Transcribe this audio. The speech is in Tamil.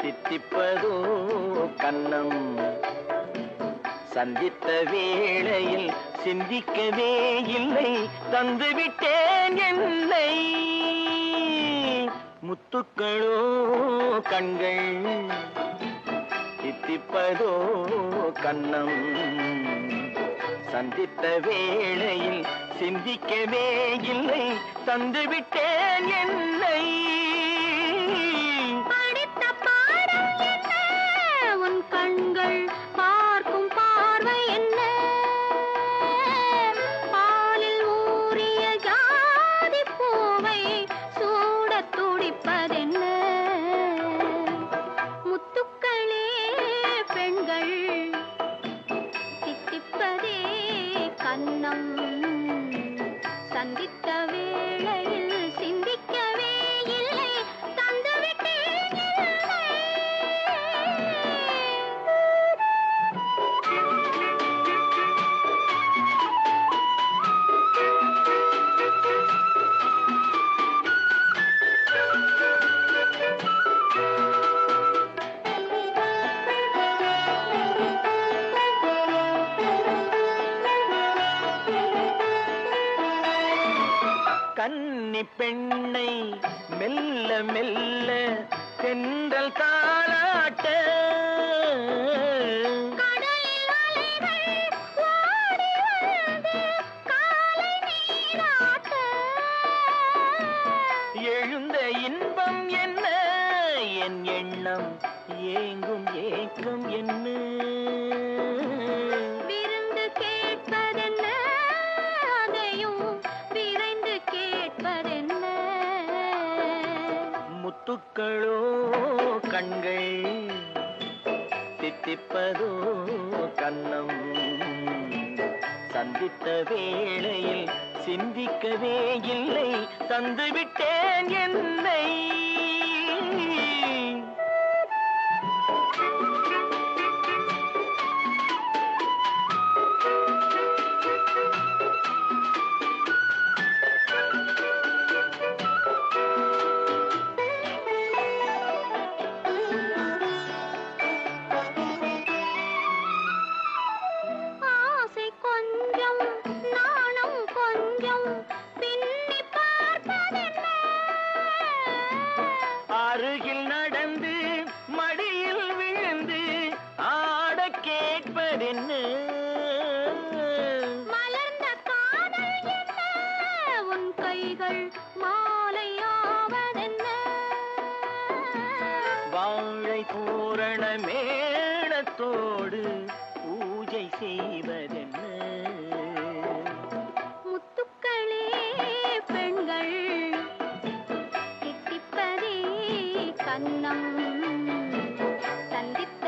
தித்திப்பதோ கன்னம். சந்தித்த வேளையில் சிந்திக்கவே இல்லை, தந்துவிட்டேன் என்னை. முத்துக்களோ கண்கள், தித்திப்பதோ கன்னம். சந்தித்த வேளையில் சிந்திக்கவே இல்லை, தந்துவிட்டேன் என்னை. படித்த பாடம் என்ன, உன் கண்கள் பார்க்கும் பார்வை என்ன, பாலில் ஊறிய ஜாதி பூவை சூட துடிப்பதென்ன. முத்துக்களே பெண்கள், தித்திப்பதே கன்னம். சந்தித்த வேளையில் சிந்திக்கவே இல்லை, தந்துவிட்டேன் என்னை. கன்னி பெண்ணை மெல்ல மெல்ல தென்றல் தாளாட்ட, கடலில் அலைகள் ஓடி வந்து காலை நீராட்ட. எழுந்த இன்பம் என்ன, என் எண்ணம் ஏங்கும் ஏக்கம் என்ன. விருந்து கேட்பதென்ன, அதையும் விரைந்து கேட்பதென்ன. முத்துக்களோ கண்கள், தித்திப்பதோ கன்னம். சந்தித்த வேளையில் சிந்திக்கவே இல்லை, தந்துவிட்டேன் என்னை. ஆசை கொஞ்சம், நாணம் கொஞ்சம், பின்னி பார்ப்பதென்ன. அருகில் நடந்து மடியில் விழுந்து ஆட கேட்பதென்ன. மலர்ந்த காதல் என்ன, உன் கைகள் மாலையாவதென்ன. வாழை தோரண மேளத்தோடு பூஜை செய்வதென்ன. முத்துக்களே பெண்கள், தித்திப்பதே கன்னம். சந்தித்த